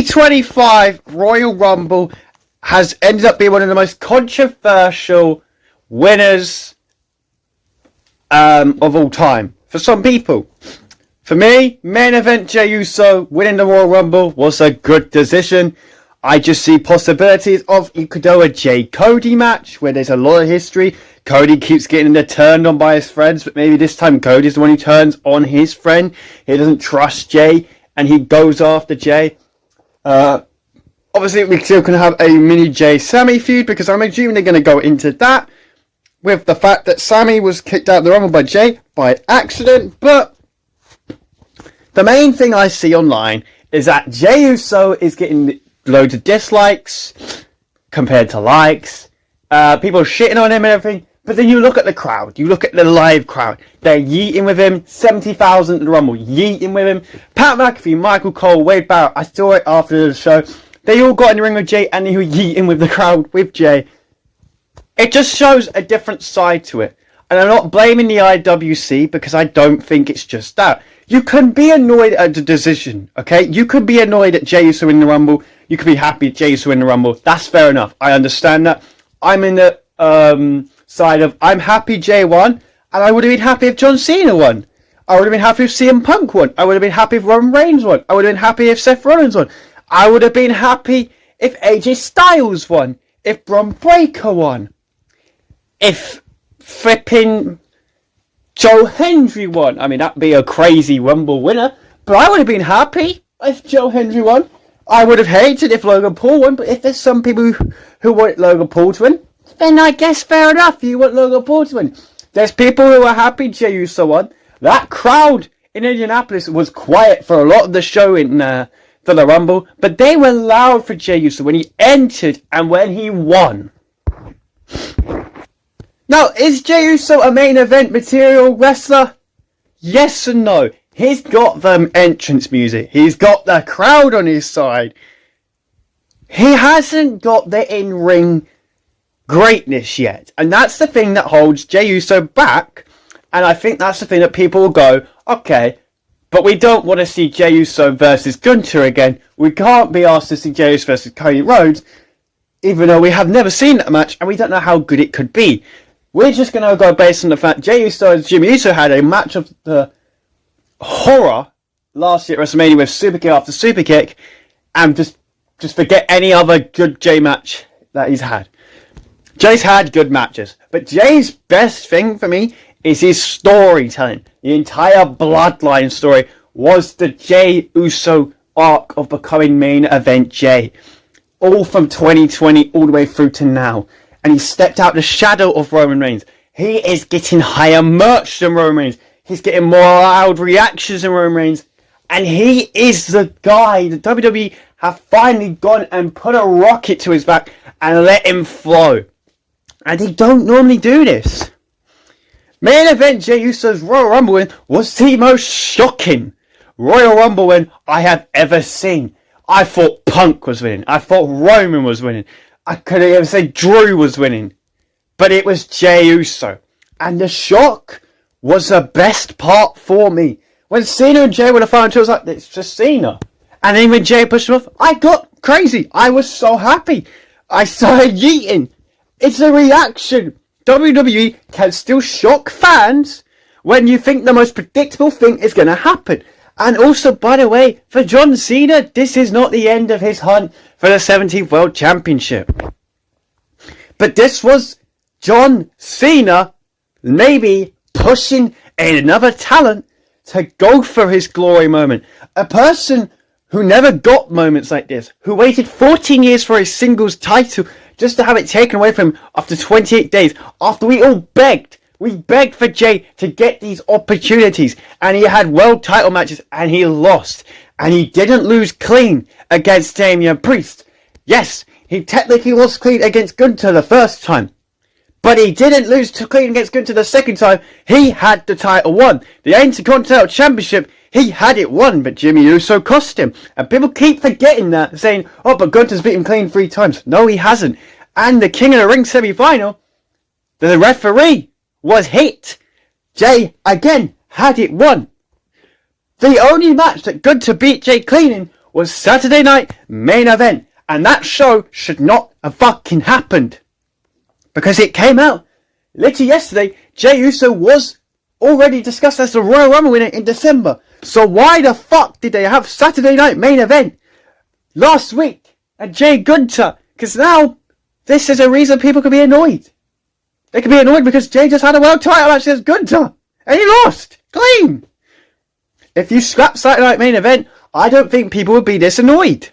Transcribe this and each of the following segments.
2025 Royal Rumble has ended up being one of the most controversial winners of all time for some people. For me, Main Event Jey Uso winning the Royal Rumble was a good decision. I just see possibilities of you could do a Jey Cody match where there's a lot of history. Cody keeps getting turned on by his friends, but maybe this time Cody's the one who turns on his friend. He doesn't trust Jey and he goes after Jey. Obviously, we still can have a mini Jey Sami feud because I'm assuming they're going to go into that with the fact that Sami was kicked out of the Rumble by Jey by accident. But the main thing I see online is that Jey Uso is getting loads of dislikes compared to likes. People shitting on him and everything. But then you look at the crowd. You look at the live crowd. They're yeeting with him. 70,000 in the Rumble. Yeeting with him. Pat McAfee, Michael Cole, Wade Barrett. I saw it after the show. They all got in the ring with Jey and they were yeeting with the crowd with Jey. It just shows a different side to it. And I'm not blaming the IWC because I don't think it's just that. You can be annoyed at the decision, okay? You could be annoyed at Jey Uso in the Rumble. You could be happy at Jey Uso in the Rumble. That's fair enough. I understand that. I'm in the side of I'm happy Jey won, and I would have been happy if John Cena won. I would have been happy if CM Punk won. I would have been happy if Roman Reigns won. I would have been happy if Seth Rollins won. I would have been happy if AJ Styles won. If Braun Breaker won. If flipping Joe Hendry won. I mean, that'd be a crazy Rumble winner. But I would have been happy if Joe Hendry won. I would have hated if Logan Paul won. But if there's some people who want Logan Paul to win, then I guess fair enough. You want Logan Paul to win. There's people who are happy Jey Uso won. That crowd in Indianapolis was quiet for a lot of the show for the Rumble. But they were loud for Jey Uso when he entered and when he won. Now, is Jey Uso a main event material wrestler? Yes and no. He's got the entrance music. He's got the crowd on his side. He hasn't got the in-ring greatness yet. And that's the thing that holds Jey Uso back. And I think that's the thing that people will go, okay, but we don't want to see Jey Uso versus Gunther again. We can't be asked to see Jey Uso versus Cody Rhodes, even though we have never seen that match and we don't know how good it could be. We're just going to go based on the fact Jey Uso and Jimmy Uso had a match of the horror last year at WrestleMania with Superkick after Superkick, and just forget any other good Jey match that he's had. Jey's had good matches, but Jey's best thing for me is his storytelling. The entire bloodline story was the Jey Uso arc of becoming Main Event Jey. All from 2020 all the way through to now. And he stepped out the shadow of Roman Reigns. He is getting higher merch than Roman Reigns. He's getting more loud reactions than Roman Reigns. And he is the guy. The WWE have finally gone and put a rocket to his back and let him flow. And he don't normally do this. Main Event Jey Uso's Royal Rumble win was the most shocking Royal Rumble win I have ever seen. I thought Punk was winning. I thought Roman was winning. I could have even said Drew was winning. But it was Jey Uso. And the shock was the best part for me. When Cena and Jey were the final two, I was like, it's just Cena. And then when Jey pushed him off, I got crazy. I was so happy. I started yeeting. It's a reaction. WWE can still shock fans when you think the most predictable thing is going to happen. And also, by the way, for John Cena, this is not the end of his hunt for the 17th World Championship. But this was John Cena maybe pushing another talent to go for his glory moment. A person who never got moments like this, who waited 14 years for his singles title just to have it taken away from him after 28 days, after we all begged. We begged for Jey to get these opportunities, and he had world title matches, and he lost. And he didn't lose clean against Damian Priest. Yes, he technically lost clean against Gunther the first time, but he didn't lose clean against Gunther the second time. He had the title won. The Intercontinental Championship, he had it won, but Jimmy Uso cost him. And people keep forgetting that, saying, oh, but Gunther's beat him clean 3 times. No, he hasn't. And the King of the Ring semi-final, the referee was hit. Jey, again, had it won. The only match that Gunther beat Jey clean in was Saturday Night Main Event. And that show should not have fucking happened. Because it came out literally yesterday, Jey Uso was already discussed as the Royal Rumble winner in December. So why the fuck did they have Saturday Night Main Event last week at Jay Gunter? Because now this is a reason people could be annoyed. They could be annoyed because Jay just had a world title match against Gunter. And he lost. Clean. If you scrap Saturday Night Main Event, I don't think people would be this annoyed.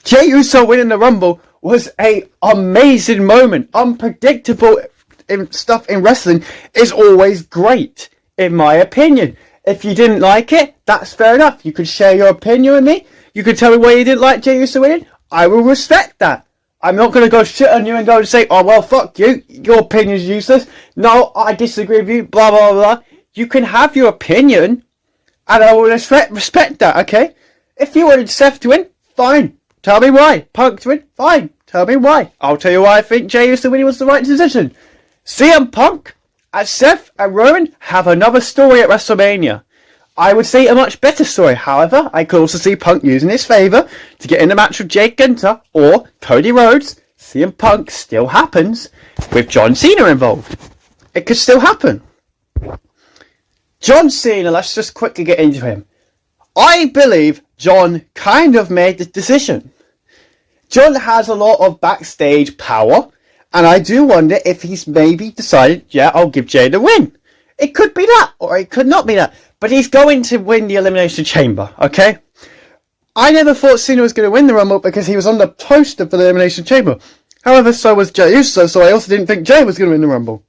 Jey Uso winning the Rumble was an amazing moment. Unpredictable stuff in wrestling is always great, in my opinion. If you didn't like it, that's fair enough. You could share your opinion with me. You could tell me why you didn't like Jey Uso winning. I will respect that. I'm not going to go shit on you and go and say, oh, well, fuck you. Your opinion's useless. No, I disagree with you. Blah, blah, blah. You can have your opinion, and I will respect that, okay? If you wanted Seth to win, fine. Tell me why. Punk to win, fine. Tell me why. I'll tell you why I think Jey Uso winning was the right decision. CM Punk and Seth and Roman have another story at WrestleMania. I would say a much better story. However, I could also see Punk using his favour to get in the match with Jake Gunter or Cody Rhodes. CM Punk still happens with John Cena involved. It could still happen. John Cena, let's just quickly get into him. I believe John kind of made the decision. John has a lot of backstage power, and I do wonder if he's maybe decided, yeah, I'll give Jay the win. It could be that, or it could not be that. But he's going to win the Elimination Chamber, okay? I never thought Cena was going to win the Rumble because he was on the poster for the Elimination Chamber. However, so was Jey Uso, so I also didn't think Jay was going to win the Rumble.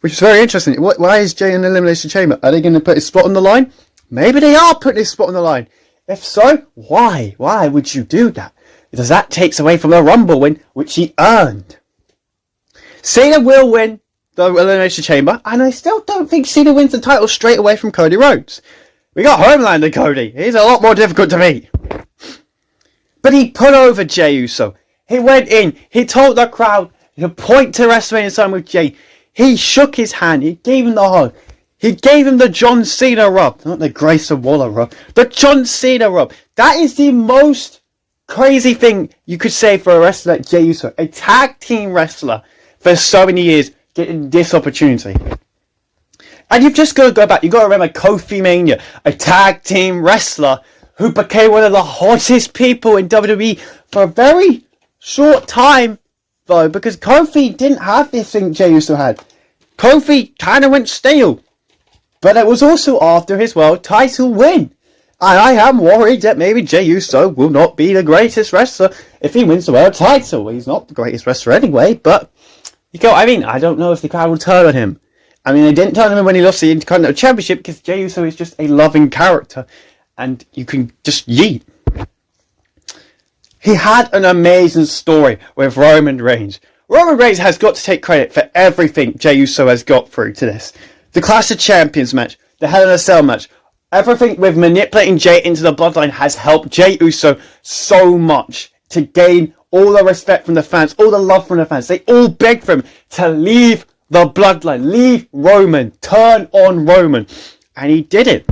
Which is very interesting. Why is Jay in the Elimination Chamber? Are they going to put his spot on the line? Maybe they are putting his spot on the line. If so, why? Why would you do that? Because that takes away from the Rumble win, which he earned. Cena will win the Elimination Chamber, and I still don't think Cena wins the title straight away from Cody Rhodes. We got Homelander Cody. He's a lot more difficult to beat. But he put over Jey Uso. He went in. He told the crowd to point to WrestleMania sign with Jey. He shook his hand. He gave him the hug. He gave him the John Cena rub. Not the Grayson Waller rub. The John Cena rub. That is the most crazy thing you could say for a wrestler like Jey Uso. A tag team wrestler for so many years getting this opportunity. And you've just got to go back. You've got to remember Kofi Mania. A tag team wrestler who became one of the hottest people in WWE for a very short time, though, because Kofi didn't have this thing Jey Uso had. Kofi kind of went stale. But it was also after his world title win. And I am worried that maybe Jey Uso will not be the greatest wrestler if he wins the world title. He's not the greatest wrestler anyway, but you go, I mean, I don't know if the crowd will turn on him. I mean, they didn't turn on him when he lost the Intercontinental Championship because Jey Uso is just a loving character. And you can just yeet. He had an amazing story with Roman Reigns. Roman Reigns has got to take credit for everything Jey Uso has got through to this. The Clash of Champions match, the Hell in a Cell match, everything with manipulating Jey into the bloodline has helped Jey Uso so much to gain all the respect from the fans, all the love from the fans. They all begged for him to leave the bloodline, leave Roman, turn on Roman. And he did it.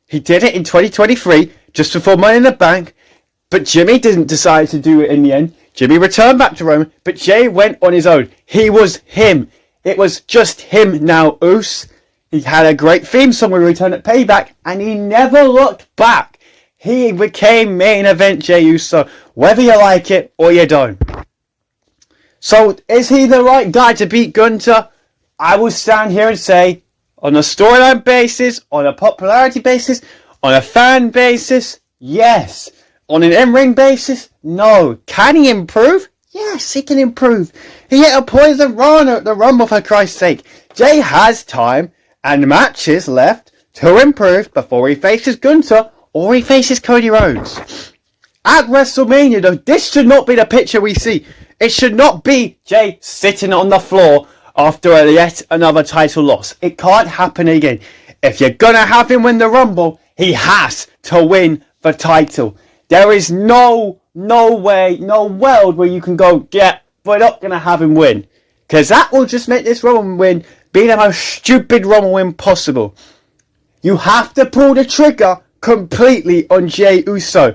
He did it in 2023, just before Money in the Bank. But Jimmy didn't decide to do it in the end. Jimmy returned back to Roman, but Jey went on his own. He was him. It was just him now, Uso. He had a great theme song with Return at Payback, and he never looked back. He became Main Event Jey Uso, whether you like it or you don't. So, is he the right guy to beat Gunter? I will stand here and say, on a storyline basis, on a popularity basis, on a fan basis, yes. On an in-ring basis, no. Can he improve? Yes, he can improve. He hit a poison run at the Rumble, for Christ's sake. Jey has time and matches left to improve before he faces Gunter or he faces Cody Rhodes. At WrestleMania, though, this should not be the picture we see. It should not be Jey sitting on the floor after yet another title loss. It can't happen again. If you're going to have him win the Rumble, he has to win the title. There is no way, no world where you can go, yeah, we're not going to have him win. Because that will just make this Rumble win be the most stupid Rumble win possible. You have to pull the trigger completely on Jey Uso.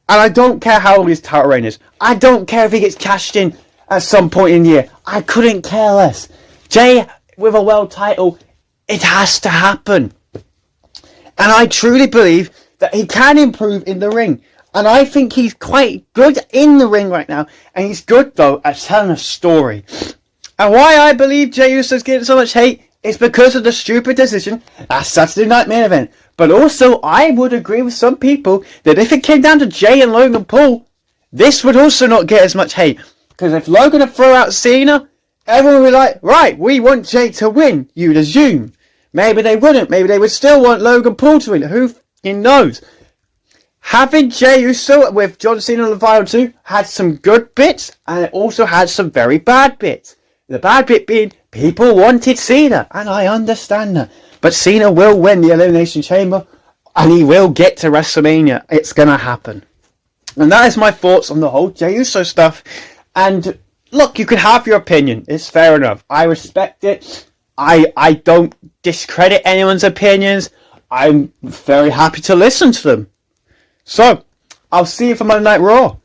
And I don't care how long his title reign is. I don't care if he gets cashed in at some point in the year. I couldn't care less. Jey with a world title, it has to happen. And I truly believe that he can improve in the ring. And I think he's quite good in the ring right now. And he's good, though, at telling a story. And why I believe Jey Uso's getting so much hate is because of the stupid decision at Saturday Night Main Event. But also, I would agree with some people that if it came down to Jey and Logan Paul, this would also not get as much hate. Because if Logan had thrown out Cena, everyone would be like, right, we want Jey to win, you'd assume. Maybe they wouldn't. Maybe they would still want Logan Paul to win. Who f***ing knows? Having Jey Uso with John Cena on the Viral 2 had some good bits, and it also had some very bad bits. The bad bit being, people wanted Cena, and I understand that. But Cena will win the Elimination Chamber, and he will get to WrestleMania. It's going to happen. And that is my thoughts on the whole Jey Uso stuff. And look, you can have your opinion. It's fair enough. I respect it. I don't discredit anyone's opinions. I'm very happy to listen to them. So, I'll see you for Monday Night Raw.